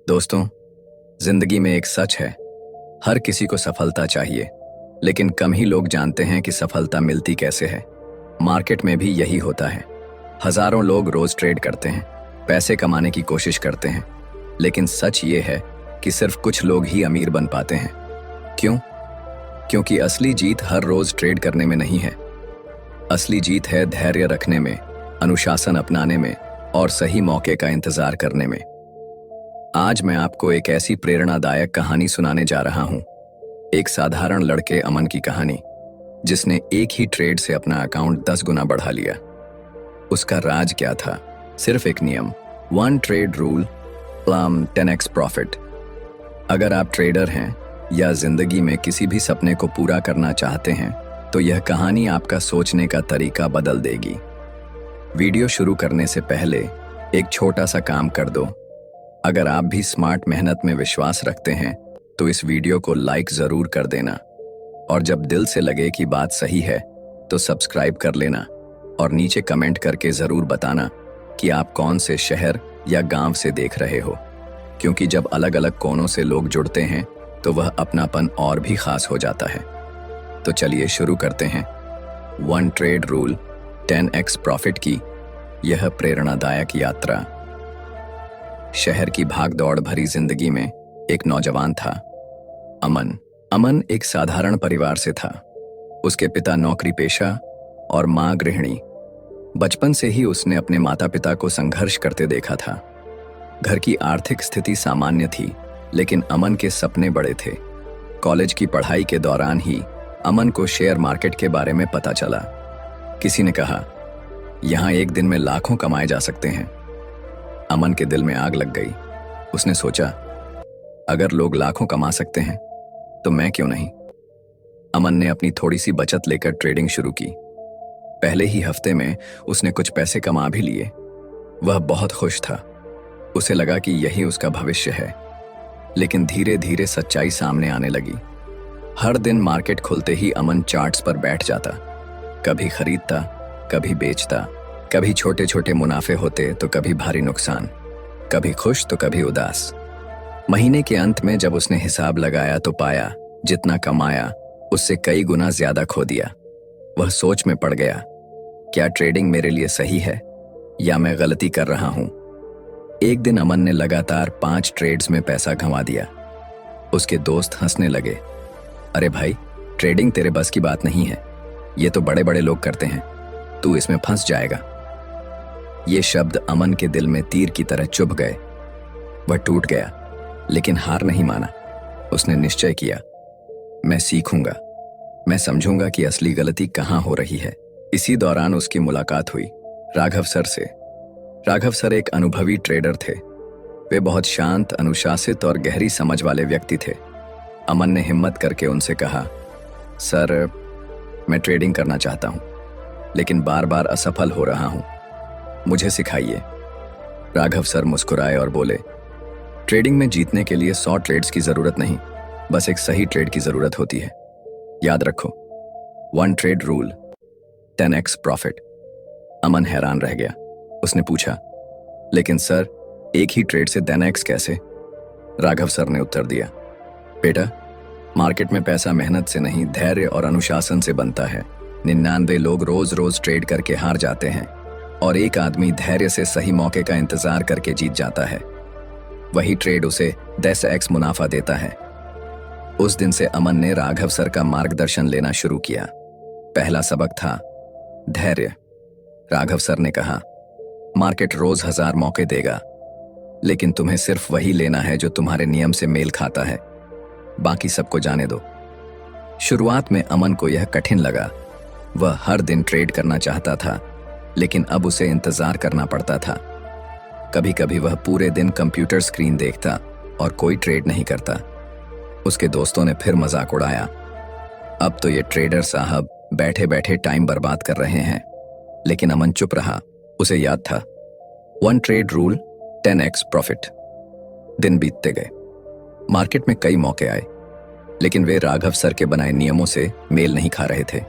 दोस्तों, जिंदगी में एक सच है, हर किसी को सफलता चाहिए, लेकिन कम ही लोग जानते हैं कि सफलता मिलती कैसे है। मार्केट में भी यही होता है। हजारों लोग रोज ट्रेड करते हैं, पैसे कमाने की कोशिश करते हैं, लेकिन सच ये है कि सिर्फ कुछ लोग ही अमीर बन पाते हैं। क्यों? क्योंकि असली जीत हर रोज ट्रेड करने में नहीं है। असली जीत है धैर्य रखने में, अनुशासन अपनाने में और सही मौके का इंतजार करने में। आज मैं आपको एक ऐसी प्रेरणादायक कहानी सुनाने जा रहा हूं, एक साधारण लड़के अमन की कहानी, जिसने एक ही ट्रेड से अपना अकाउंट 10 गुना बढ़ा लिया। उसका राज क्या था? सिर्फ एक नियम, 1 trade rule, plum 10x profit. अगर आप ट्रेडर हैं या जिंदगी में किसी भी सपने को पूरा करना चाहते हैं, तो यह कहानी आपका सोचने का तरीका बदल देगी। वीडियो शुरू करने से पहले एक छोटा सा काम कर दो। अगर आप भी स्मार्ट मेहनत में विश्वास रखते हैं, तो इस वीडियो को लाइक जरूर कर देना, और जब दिल से लगे कि बात सही है तो सब्सक्राइब कर लेना, और नीचे कमेंट करके जरूर बताना कि आप कौन से शहर या गांव से देख रहे हो, क्योंकि जब अलग अलग कोनों से लोग जुड़ते हैं तो वह अपनापन और भी खास हो जाता है। तो चलिए शुरू करते हैं 1 ट्रेड रूल 10x प्रॉफिट की यह प्रेरणादायक यात्रा। शहर की भागदौड़ भरी जिंदगी में एक नौजवान था, अमन। अमन एक साधारण परिवार से था। उसके पिता नौकरी पेशा और मां गृहिणी। बचपन से ही उसने अपने माता पिता को संघर्ष करते देखा था। घर की आर्थिक स्थिति सामान्य थी, लेकिन अमन के सपने बड़े थे। कॉलेज की पढ़ाई के दौरान ही अमन को शेयर मार्केट के बारे में पता चला। किसी ने कहा, यहां एक दिन में लाखों कमाए जा सकते हैं। अमन के दिल में आग लग गई। उसने सोचा, अगर लोग लाखों कमा सकते हैं तो मैं क्यों नहीं। अमन ने अपनी थोड़ी सी बचत लेकर ट्रेडिंग शुरू की। पहले ही हफ्ते में उसने कुछ पैसे कमा भी लिए। वह बहुत खुश था। उसे लगा कि यही उसका भविष्य है। लेकिन धीरे धीरे सच्चाई सामने आने लगी। हर दिन मार्केट खुलते ही अमन चार्ट्स पर बैठ जाता। कभी खरीदता, कभी बेचता, कभी छोटे छोटे मुनाफे होते तो कभी भारी नुकसान, कभी खुश तो कभी उदास। महीने के अंत में जब उसने हिसाब लगाया तो पाया, जितना कमाया उससे कई गुना ज्यादा खो दिया। वह सोच में पड़ गया, क्या ट्रेडिंग मेरे लिए सही है या मैं गलती कर रहा हूं। एक दिन अमन ने लगातार 5 ट्रेड्स में पैसा गंवा दिया। उसके दोस्त हंसने लगे, अरे भाई, ट्रेडिंग तेरे बस की बात नहीं है, ये तो बड़े बड़े लोग करते हैं, तू इसमें फंस जाएगा। ये शब्द अमन के दिल में तीर की तरह चुभ गए। वह टूट गया, लेकिन हार नहीं माना। उसने निश्चय किया, मैं सीखूंगा, मैं समझूंगा कि असली गलती कहां हो रही है। इसी दौरान उसकी मुलाकात हुई राघव सर से। राघव सर एक अनुभवी ट्रेडर थे। वे बहुत शांत, अनुशासित और गहरी समझ वाले व्यक्ति थे। अमन ने हिम्मत करके उनसे कहा, सर, मैं ट्रेडिंग करना चाहता हूं, लेकिन बार बार असफल हो रहा हूं, मुझे सिखाइए। राघव सर मुस्कुराए और बोले, ट्रेडिंग में जीतने के लिए 100 ट्रेड्स की जरूरत नहीं, बस एक सही ट्रेड की जरूरत होती है। याद रखो, 1 ट्रेड रूल 10x प्रॉफिट। अमन हैरान रह गया। उसने पूछा, लेकिन सर, एक ही ट्रेड से 10x कैसे? राघव सर ने उत्तर दिया, बेटा, मार्केट में पैसा मेहनत से नहीं, धैर्य और अनुशासन से बनता है। 99 लोग रोज रोज ट्रेड करके हार जाते हैं, और एक आदमी धैर्य से सही मौके का इंतजार करके जीत जाता है। वही ट्रेड उसे 10x मुनाफा देता है। उस दिन से अमन ने राघव सर का मार्गदर्शन लेना शुरू किया। पहला सबक था धैर्य। राघव सर ने कहा, मार्केट रोज 1000 मौके देगा, लेकिन तुम्हें सिर्फ वही लेना है जो तुम्हारे नियम से मेल खाता है, बाकी सबको जाने दो। शुरुआत में अमन को यह कठिन लगा। वह हर दिन ट्रेड करना चाहता था, लेकिन अब उसे इंतजार करना पड़ता था। कभी कभी वह पूरे दिन कंप्यूटर स्क्रीन देखता और कोई ट्रेड नहीं करता। उसके दोस्तों ने फिर मजाक उड़ाया, अब तो ये ट्रेडर साहब बैठे बैठे टाइम बर्बाद कर रहे हैं। लेकिन अमन चुप रहा। उसे याद था, 1 ट्रेड रूल 10x प्रॉफिट। दिन बीतते गए। मार्केट में कई मौके आए, लेकिन वे राघव सर के बनाए नियमों से मेल नहीं खा रहे थे।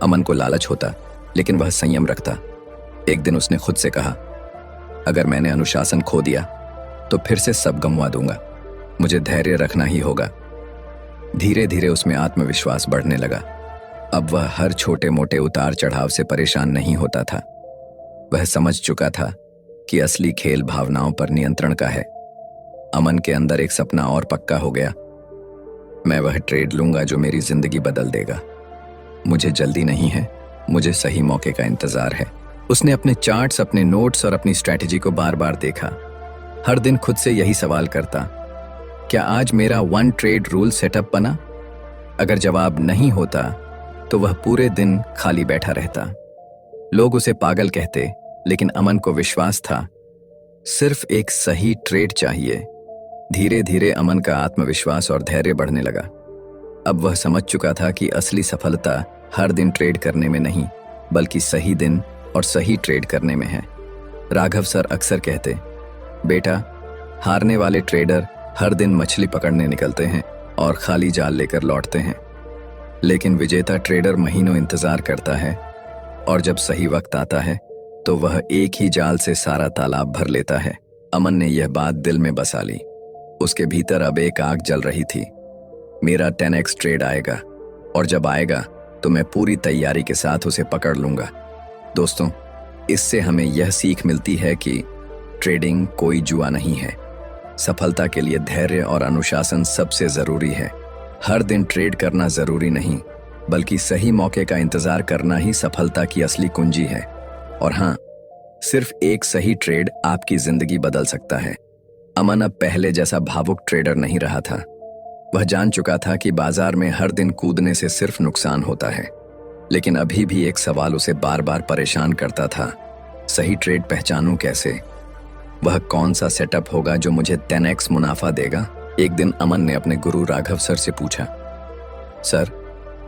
अमन को लालच होता, लेकिन वह संयम रखता। एक दिन उसने खुद से कहा, अगर मैंने अनुशासन खो दिया तो फिर से सब गंवा दूंगा। मुझे धैर्य रखना ही होगा। धीरे धीरे उसमें आत्मविश्वास बढ़ने लगा। अब वह हर छोटे मोटे उतार चढ़ाव से परेशान नहीं होता था। वह समझ चुका था कि असली खेल भावनाओं पर नियंत्रण का है। अमन के अंदर एक सपना और पक्का हो गया। मैं वह ट्रेड लूंगा जो मेरी जिंदगी बदल देगा। मुझे जल्दी नहीं है, मुझे सही मौके का इंतजार है। उसने अपने चार्ट्स, अपने नोट्स और अपनी स्ट्रैटेजी को बार बार देखा। हर दिन खुद से यही सवाल करता, क्या आज मेरा वन ट्रेड रूल सेटअप बना? अगर जवाब नहीं होता तो वह पूरे दिन खाली बैठा रहता। लोग उसे पागल कहते, लेकिन अमन को विश्वास था, सिर्फ एक सही ट्रेड चाहिए। धीरे धीरे अमन का आत्मविश्वास और धैर्य बढ़ने लगा। अब वह समझ चुका था कि असली सफलता हर दिन ट्रेड करने में नहीं, बल्कि सही दिन और सही ट्रेड करने में है। राघव सर अक्सर कहते, बेटा, हारने वाले ट्रेडर हर दिन मछली पकड़ने निकलते हैं और खाली जाल लेकर लौटते हैं, लेकिन विजेता ट्रेडर महीनों इंतजार करता है और जब सही वक्त आता है तो वह एक ही जाल से सारा तालाब भर लेता है। अमन ने यह बात दिल में बसा ली। उसके भीतर अब एक आग जल रही थी। मेरा 10x ट्रेड आएगा, और जब आएगा तो मैं पूरी तैयारी के साथ उसे पकड़ लूंगा। दोस्तों, इससे हमें यह सीख मिलती है कि ट्रेडिंग कोई जुआ नहीं है। सफलता के लिए धैर्य और अनुशासन सबसे जरूरी है। हर दिन ट्रेड करना जरूरी नहीं, बल्कि सही मौके का इंतजार करना ही सफलता की असली कुंजी है। और हाँ, सिर्फ एक सही ट्रेड आपकी जिंदगी बदल सकता है। अमन अब पहले जैसा भावुक ट्रेडर नहीं रहा था। वह जान चुका था कि बाजार में हर दिन कूदने से सिर्फ नुकसान होता है, लेकिन अभी भी एक सवाल उसे बार बार परेशान करता था, सही ट्रेड पहचानूं कैसे? वह कौन सा सेटअप होगा जो मुझे 10x मुनाफा देगा? एक दिन अमन ने अपने गुरु राघव सर से पूछा, सर,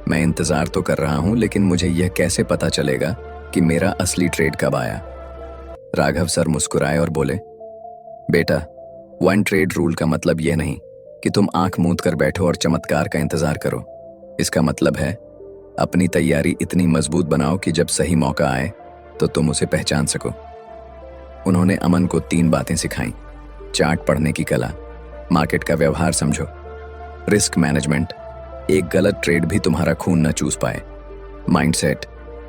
मैं इंतजार तो कर रहा हूं, लेकिन मुझे यह कैसे पता चलेगा कि मेरा असली ट्रेड कब आया? राघव सर मुस्कुराए और बोले, बेटा, वन ट्रेड रूल का मतलब यह नहीं कि तुम आंख मूंद कर बैठो और चमत्कार का इंतजार करो। इसका मतलब है अपनी तैयारी इतनी मजबूत बनाओ कि जब सही मौका आए तो तुम उसे पहचान सको। उन्होंने अमन को 3 बातें सिखाई: चार्ट पढ़ने की कला, मार्केट का व्यवहार समझो, रिस्क मैनेजमेंट, एक गलत ट्रेड भी तुम्हारा खून न चूस पाए, माइंडसेट,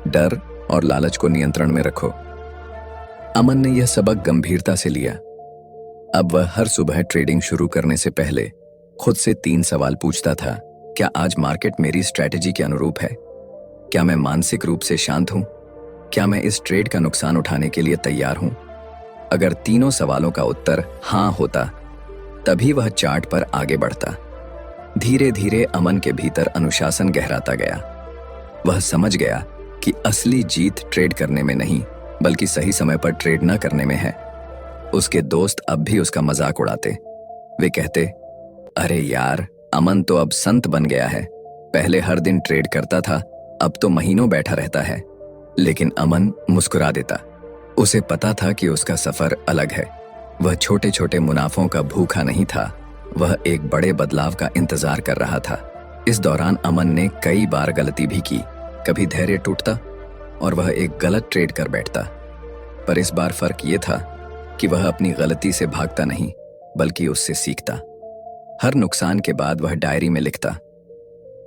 डर और लालच को नियंत्रण में रखो। अमन ने यह सबक गंभीरता से लिया। अब वह हर सुबह ट्रेडिंग शुरू करने से पहले खुद से 3 सवाल पूछता था। क्या आज मार्केट मेरी स्ट्रैटेजी के अनुरूप है? क्या मैं मानसिक रूप से शांत हूं? क्या मैं इस ट्रेड का नुकसान उठाने के लिए तैयार हूं? अगर तीनों सवालों का उत्तर हाँ होता, तभी वह चार्ट पर आगे बढ़ता। धीरे धीरे अमन के भीतर अनुशासन गहराता गया। वह समझ गया कि असली जीत ट्रेड करने में नहीं, बल्कि सही समय पर ट्रेड न करने में है। उसके दोस्त अब भी उसका मजाक उड़ाते। वे कहते, अरे यार, अमन तो अब संत बन गया है। पहले हर दिन ट्रेड करता था, अब तो महीनों बैठा रहता है। लेकिन अमन मुस्कुरा देता। उसे पता था कि उसका सफर अलग है। वह छोटे छोटे मुनाफों का भूखा नहीं था, वह एक बड़े बदलाव का इंतजार कर रहा था। इस दौरान अमन ने कई बार गलती भी की। कभी धैर्य टूटता और वह एक गलत ट्रेड कर बैठता। पर इस बार फर्क ये था कि वह अपनी गलती से भागता नहीं, बल्कि उससे सीखता। हर नुकसान के बाद वह डायरी में लिखता,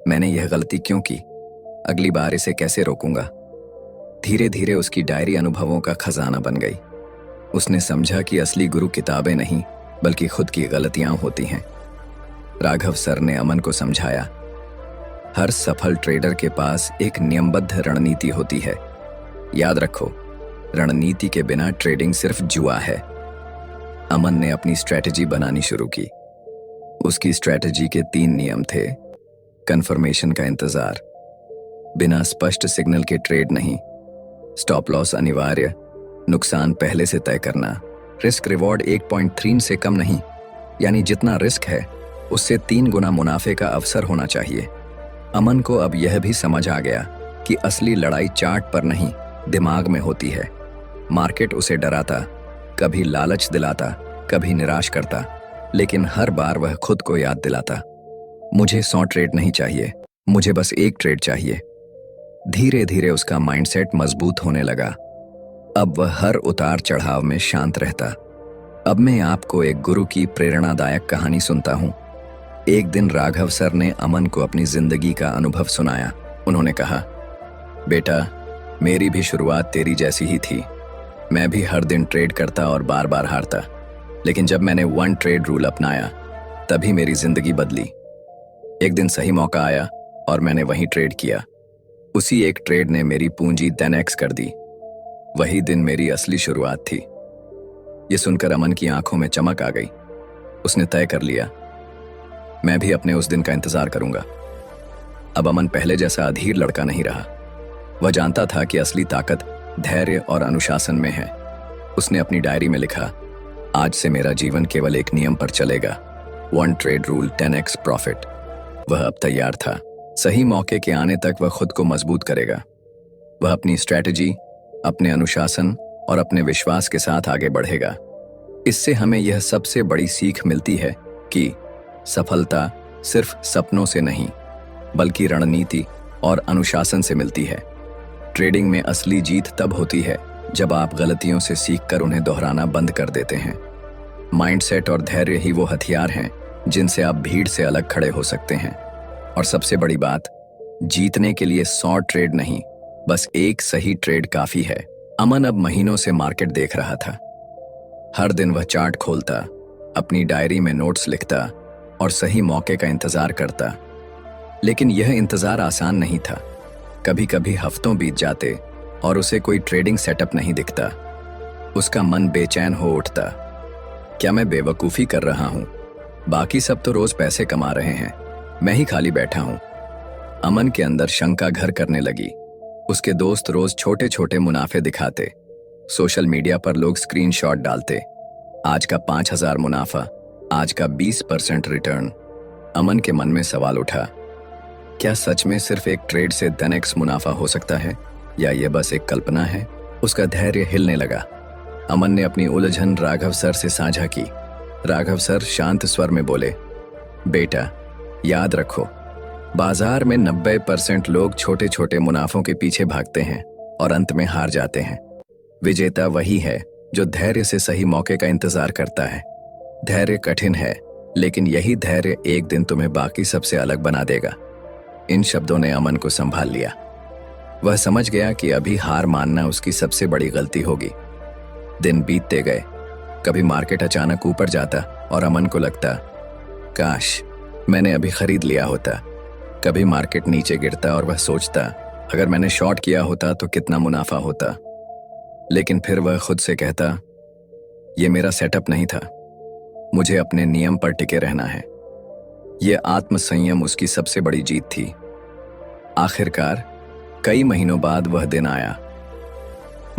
मैंने यह गलती क्यों की, अगली बार इसे कैसे रोकूंगा। धीरे धीरे उसकी डायरी अनुभवों का खजाना बन गई। उसने समझा कि असली गुरु किताबें नहीं, बल्कि खुद की गलतियां होती हैं। राघव सर ने अमन को समझाया, हर सफल ट्रेडर के पास एक नियमबद्ध रणनीति होती है। याद रखो, रणनीति के बिना ट्रेडिंग सिर्फ जुआ है। अमन ने अपनी स्ट्रैटेजी बनानी शुरू की। उसकी स्ट्रैटेजी के 3 नियम थे: कन्फर्मेशन का इंतजार, बिना स्पष्ट सिग्नल के ट्रेड नहीं, स्टॉप लॉस अनिवार्य, नुकसान पहले से तय करना, रिस्क रिवॉर्ड 1.3 से कम नहीं, यानी जितना रिस्क है उससे 3 गुना मुनाफे का अवसर होना चाहिए। अमन को अब यह भी समझ आ गया कि असली लड़ाई चार्ट पर नहीं, दिमाग में होती है। मार्केट उसे डराता, कभी लालच दिलाता, कभी निराश करता, लेकिन हर बार वह खुद को याद दिलाता, मुझे 100 ट्रेड नहीं चाहिए, मुझे बस एक ट्रेड चाहिए। धीरे धीरे उसका माइंडसेट मजबूत होने लगा। अब वह हर उतार चढ़ाव में शांत रहता। अब मैं आपको एक गुरु की प्रेरणादायक कहानी सुनता हूँ। एक दिन राघव सर ने अमन को अपनी जिंदगी का अनुभव सुनाया। उन्होंने कहा, बेटा, मेरी भी शुरुआत तेरी जैसी ही थी। मैं भी हर दिन ट्रेड करता और बार बार हारता, लेकिन जब मैंने वन ट्रेड रूल अपनाया तभी मेरी जिंदगी बदली। एक दिन सही मौका आया और मैंने वहीं ट्रेड किया। उसी एक ट्रेड ने मेरी पूंजी 10x कर दी। वही दिन मेरी असली शुरुआत थी। ये सुनकर अमन की आंखों में चमक आ गई। उसने तय कर लिया, मैं भी अपने उस दिन का इंतजार करूंगा। अब अमन पहले जैसा अधीर लड़का नहीं रहा। वह जानता था कि असली ताकत धैर्य और अनुशासन में है। उसने अपनी डायरी में लिखा, आज से मेरा जीवन केवल एक नियम पर चलेगा, one trade rule 10x profit. वह अब तैयार था। सही मौके के आने तक वह खुद को मजबूत करेगा। वह अपनी स्ट्रैटेजी, अपने अनुशासन और अपने विश्वास के साथ आगे बढ़ेगा। इससे हमें यह सबसे बड़ी सीख मिलती है कि सफलता सिर्फ सपनों से नहीं, बल्कि रणनीति और अनुशासन से मिलती है। ट्रेडिंग में असली जीत तब होती है जब आप गलतियों से सीखकर उन्हें दोहराना बंद कर देते हैं। माइंडसेट और धैर्य ही वो हथियार हैं जिनसे आप भीड़ से अलग खड़े हो सकते हैं। और सबसे बड़ी बात, जीतने के लिए 100 ट्रेड नहीं, बस एक सही ट्रेड काफी है। अमन अब महीनों से मार्केट देख रहा था। हर दिन वह चार्ट खोलता, अपनी डायरी में नोट्स लिखता और सही मौके का इंतजार करता। लेकिन यह इंतजार आसान नहीं था। कभी कभी हफ्तों बीत जाते और उसे कोई ट्रेडिंग सेटअप नहीं दिखता। उसका मन बेचैन हो उठता। क्या मैं बेवकूफ़ी कर रहा हूँ? बाकी सब तो रोज पैसे कमा रहे हैं, मैं ही खाली बैठा हूँ। अमन के अंदर शंका घर करने लगी। उसके दोस्त रोज छोटे छोटे मुनाफे दिखाते। सोशल मीडिया पर लोग स्क्रीनशॉट डालते, आज का 5000 मुनाफा, आज का 20% रिटर्न। अमन के मन में सवाल उठा, क्या सच में सिर्फ एक ट्रेड से 10x मुनाफा हो सकता है, या यह बस एक कल्पना है? उसका धैर्य हिलने लगा। अमन ने अपनी उलझन राघव सर से साझा की। राघव सर शांत स्वर में बोले, बेटा, याद रखो, बाजार में 90% लोग छोटे छोटे मुनाफों के पीछे भागते हैं और अंत में हार जाते हैं। विजेता वही है जो धैर्य से सही मौके का इंतजार करता है। धैर्य कठिन है, लेकिन यही धैर्य एक दिन तुम्हें बाकी सबसे अलग बना देगा। इन शब्दों ने अमन को संभाल लिया। वह समझ गया कि अभी हार मानना उसकी सबसे बड़ी गलती होगी। दिन बीतते गए। कभी मार्केट अचानक ऊपर जाता और अमन को लगता, काश मैंने अभी खरीद लिया होता। कभी मार्केट नीचे गिरता और वह सोचता, अगर मैंने शॉर्ट किया होता तो कितना मुनाफा होता। लेकिन फिर वह खुद से कहता, यह मेरा सेटअप नहीं था, मुझे अपने नियम पर टिके रहना है। यह आत्मसंयम उसकी सबसे बड़ी जीत थी। आखिरकार कई महीनों बाद वह दिन आया।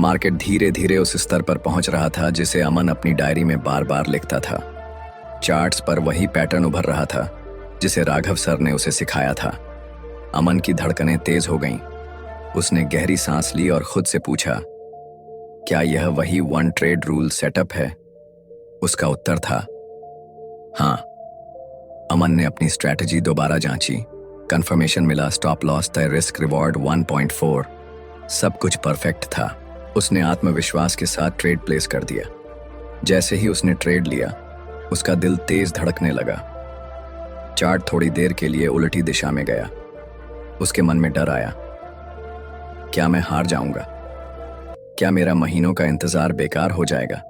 मार्केट धीरे धीरे उस स्तर पर पहुंच रहा था जिसे अमन अपनी डायरी में बार बार लिखता था। चार्ट्स पर वही पैटर्न उभर रहा था जिसे राघव सर ने उसे सिखाया था। अमन की धड़कनें तेज हो गईं। उसने गहरी सांस ली और खुद से पूछा, क्या यह वही वन ट्रेड रूल सेटअप है? उसका उत्तर था हाँ। अमन ने अपनी स्ट्रैटेजी दोबारा जांची। कंफर्मेशन मिला, स्टॉप लॉस तय, रिस्क रिवॉर्ड 1.4, सब कुछ परफेक्ट था। उसने आत्मविश्वास के साथ ट्रेड प्लेस कर दिया। जैसे ही उसने ट्रेड लिया, उसका दिल तेज धड़कने लगा। चार्ट थोड़ी देर के लिए उल्टी दिशा में गया। उसके मन में डर आया, क्या मैं हार जाऊंगा? क्या मेरा महीनों का इंतजार बेकार हो जाएगा?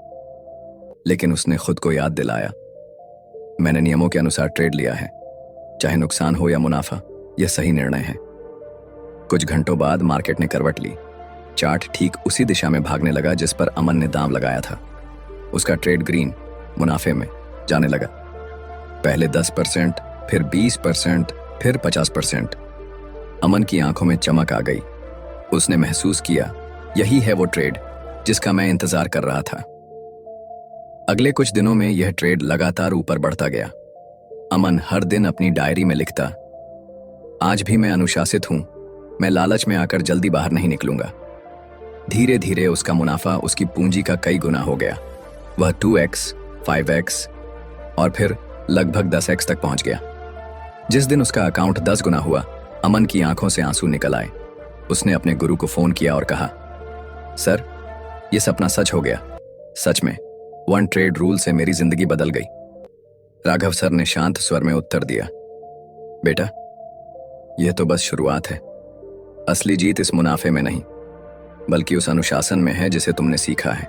लेकिन उसने खुद को याद दिलाया, मैंने नियमों के अनुसार ट्रेड लिया है, चाहे नुकसान हो या मुनाफा, यह सही निर्णय है। कुछ घंटों बाद मार्केट ने करवट ली। चार्ट ठीक उसी दिशा में भागने लगा जिस पर अमन ने दांव लगाया था। उसका ट्रेड ग्रीन मुनाफे में जाने लगा। पहले 10%, फिर 20%, फिर 50%। अमन की आंखों में चमक आ गई। उसने महसूस किया, यही है वो ट्रेड जिसका मैं इंतजार कर रहा था। अगले कुछ दिनों में यह ट्रेड लगातार ऊपर बढ़ता गया। अमन हर दिन अपनी डायरी में लिखता, आज भी मैं अनुशासित हूं, मैं लालच में आकर जल्दी बाहर नहीं निकलूंगा। धीरे धीरे उसका मुनाफा उसकी पूंजी का कई गुना हो गया। वह 2x, 5x और फिर लगभग 10x तक पहुंच गया। जिस दिन उसका अकाउंट 10 गुना हुआ, अमन की आंखों से आंसू निकल आए। उसने अपने गुरु को फोन किया और कहा, सर, यह सपना सच हो गया। सच में वन ट्रेड रूल से मेरी जिंदगी बदल गई। राघव सर ने शांत स्वर में उत्तर दिया, बेटा, यह तो बस शुरुआत है। असली जीत इस मुनाफे में नहीं, बल्कि उस अनुशासन में है जिसे तुमने सीखा है।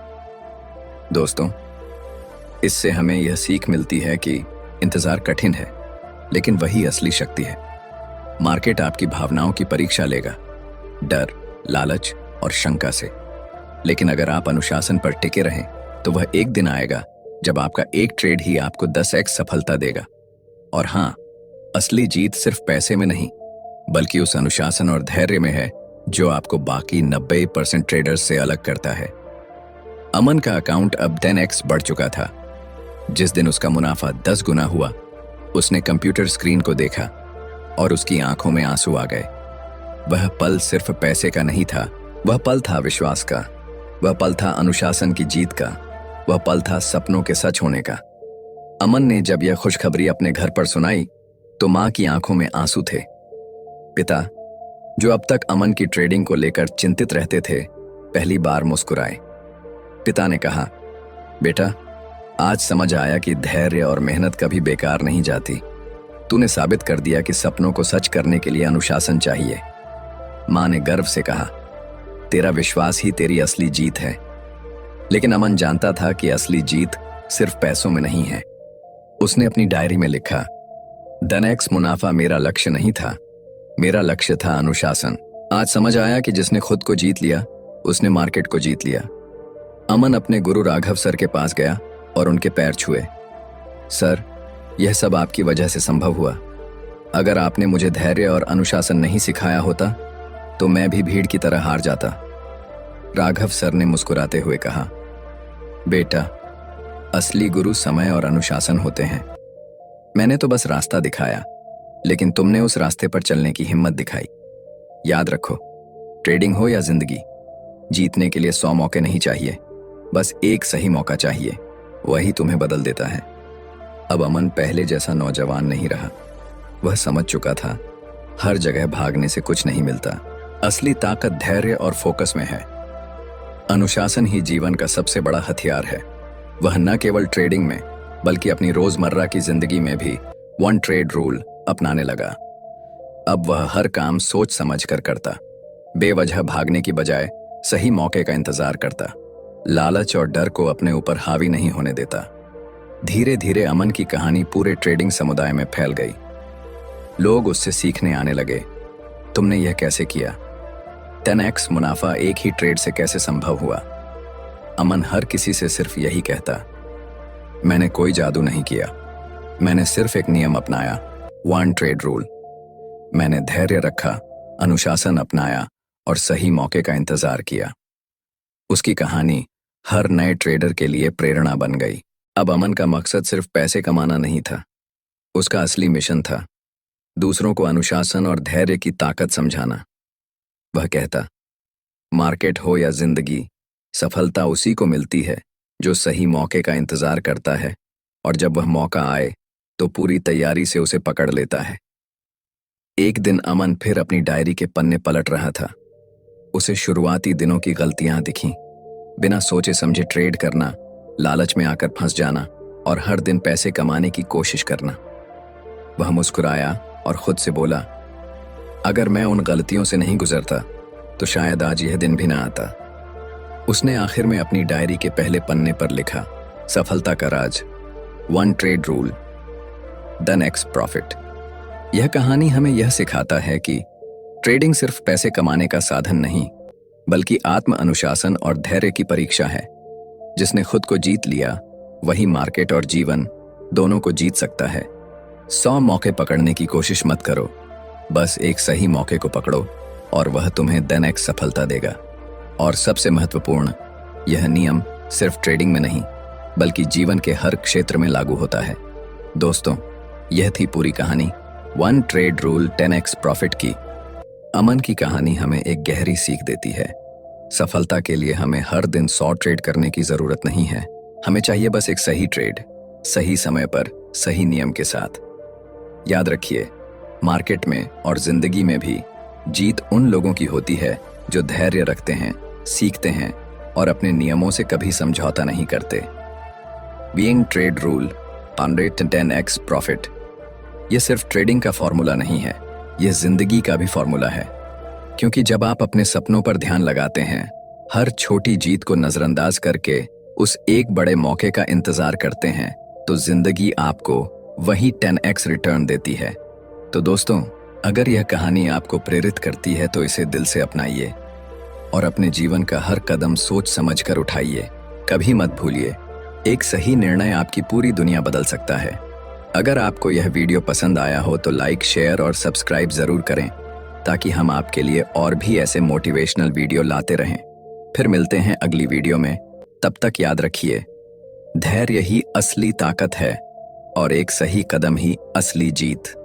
दोस्तों, इससे हमें यह सीख मिलती है कि इंतजार कठिन है, लेकिन वही असली शक्ति है। मार्केट आपकी भावनाओं की परीक्षा लेगा, डर, लालच और शंका से। लेकिन अगर आप अनुशासन पर टिके रहें, तो वह एक दिन आएगा जब आपका एक ट्रेड ही आपको 10x सफलता देगा। और हाँ, असली जीत सिर्फ पैसे में नहीं, बल्कि उस अनुशासन और धैर्य में है जो आपको बाकी 90% ट्रेडर्स से अलग करता है। अमन का अकाउंट अब 10x बढ़ चुका था। जिस दिन उसका मुनाफा 10 गुना हुआ, उसने कंप्यूटर स्क्रीन को देखा और उसकी आंखों में आंसू आ गए। वह पल सिर्फ पैसे का नहीं था, वह पल था विश्वास का, वह पल था अनुशासन की जीत का, वह पल था सपनों के सच होने का। अमन ने जब यह खुशखबरी अपने घर पर सुनाई, तो मां की आंखों में आंसू थे। पिता, जो अब तक अमन की ट्रेडिंग को लेकर चिंतित रहते थे, पहली बार मुस्कुराए। पिता ने कहा, बेटा, आज समझ आया कि धैर्य और मेहनत कभी बेकार नहीं जाती। तूने साबित कर दिया कि सपनों को सच करने के लिए अनुशासन चाहिए। मां ने गर्व से कहा, तेरा विश्वास ही तेरी असली जीत है। लेकिन अमन जानता था कि असली जीत सिर्फ पैसों में नहीं है। उसने अपनी डायरी में लिखा, 10x मुनाफा मेरा लक्ष्य नहीं था, मेरा लक्ष्य था अनुशासन। आज समझ आया कि जिसने खुद को जीत लिया, उसने मार्केट को जीत लिया। अमन अपने गुरु राघव सर के पास गया और उनके पैर छुए। सर, यह सब आपकी वजह से संभव हुआ। अगर आपने मुझे धैर्य और अनुशासन नहीं सिखाया होता, तो मैं भी भीड़ की तरह हार जाता। राघव सर ने मुस्कुराते हुए कहा, बेटा, असली गुरु समय और अनुशासन होते हैं। मैंने तो बस रास्ता दिखाया, लेकिन तुमने उस रास्ते पर चलने की हिम्मत दिखाई। याद रखो, ट्रेडिंग हो या जिंदगी, जीतने के लिए 100 मौके नहीं चाहिए, बस एक सही मौका चाहिए। वही तुम्हें बदल देता है। अब अमन पहले जैसा नौजवान नहीं रहा। वह समझ चुका था, हर जगह भागने से कुछ नहीं मिलता। असली ताकत धैर्य और फोकस में है। अनुशासन ही जीवन का सबसे बड़ा हथियार है। वह न केवल ट्रेडिंग में, बल्कि अपनी रोजमर्रा की जिंदगी में भी वन ट्रेड रूल अपनाने लगा। अब वह हर काम सोच समझ कर करता, बेवजह भागने की बजाय सही मौके का इंतजार करता, लालच और डर को अपने ऊपर हावी नहीं होने देता। धीरे धीरे अमन की कहानी पूरे ट्रेडिंग समुदाय में फैल गई। लोग उससे सीखने आने लगे, तुमने यह कैसे किया? 10x मुनाफा एक ही ट्रेड से कैसे संभव हुआ? अमन हर किसी से सिर्फ यही कहता, मैंने कोई जादू नहीं किया, मैंने सिर्फ एक नियम अपनाया, वन ट्रेड रूल। मैंने धैर्य रखा, अनुशासन अपनाया और सही मौके का इंतजार किया। उसकी कहानी हर नए ट्रेडर के लिए प्रेरणा बन गई। अब अमन का मकसद सिर्फ पैसे कमाना नहीं था, उसका असली मिशन था दूसरों को अनुशासन और धैर्य की ताकत समझाना। वह कहता, मार्केट हो या जिंदगी, सफलता उसी को मिलती है जो सही मौके का इंतजार करता है, और जब वह मौका आए तो पूरी तैयारी से उसे पकड़ लेता है। एक दिन अमन फिर अपनी डायरी के पन्ने पलट रहा था। उसे शुरुआती दिनों की गलतियां दिखीं, बिना सोचे समझे ट्रेड करना, लालच में आकर फंस जाना और हर दिन पैसे कमाने की कोशिश करना। वह मुस्कुराया और खुद से बोला, अगर मैं उन गलतियों से नहीं गुजरता तो शायद आज यह दिन भी ना आता। उसने आखिर में अपनी डायरी के पहले पन्ने पर लिखा, सफलता का राज, one trade rule, 10x profit. यह कहानी हमें यह सिखाता है कि ट्रेडिंग सिर्फ पैसे कमाने का साधन नहीं, बल्कि आत्म अनुशासन और धैर्य की परीक्षा है। जिसने खुद को जीत लिया, वही मार्केट और जीवन दोनों को जीत सकता है। 100 मौके पकड़ने की कोशिश मत करो, बस एक सही मौके को पकड़ो और वह तुम्हें 10x सफलता देगा। और सबसे महत्वपूर्ण, यह नियम सिर्फ ट्रेडिंग में नहीं, बल्कि जीवन के हर क्षेत्र में लागू होता है। दोस्तों, यह थी पूरी कहानी, one trade rule 10x profit की। अमन की कहानी हमें एक गहरी सीख देती है। सफलता के लिए हमें हर दिन 100 ट्रेड करने की जरूरत नहीं है। हमें चाहिए बस एक सही ट्रेड, सही समय पर, सही नियम के साथ। याद रखिए, मार्केट में और जिंदगी में भी जीत उन लोगों की होती है जो धैर्य रखते हैं, सीखते हैं और अपने नियमों से कभी समझौता नहीं करते। Being trade rule 110x profit. ये सिर्फ ट्रेडिंग का फॉर्मूला नहीं है, ये जिंदगी का भी फॉर्मूला है। क्योंकि जब आप अपने सपनों पर ध्यान लगाते हैं, हर छोटी जीत को नजरअंदाज करके उस एक बड़े मौके का इंतजार करते हैं, तो जिंदगी आपको वही 10x रिटर्न देती है। तो दोस्तों, अगर यह कहानी आपको प्रेरित करती है तो इसे दिल से अपनाइए और अपने जीवन का हर कदम सोच समझ कर उठाइए। कभी मत भूलिए, एक सही निर्णय आपकी पूरी दुनिया बदल सकता है। अगर आपको यह वीडियो पसंद आया हो तो लाइक, शेयर और सब्सक्राइब जरूर करें, ताकि हम आपके लिए और भी ऐसे मोटिवेशनल वीडियो लाते रहें। फिर मिलते हैं अगली वीडियो में। तब तक याद रखिए, धैर्य ही असली ताकत है और एक सही कदम ही असली जीत।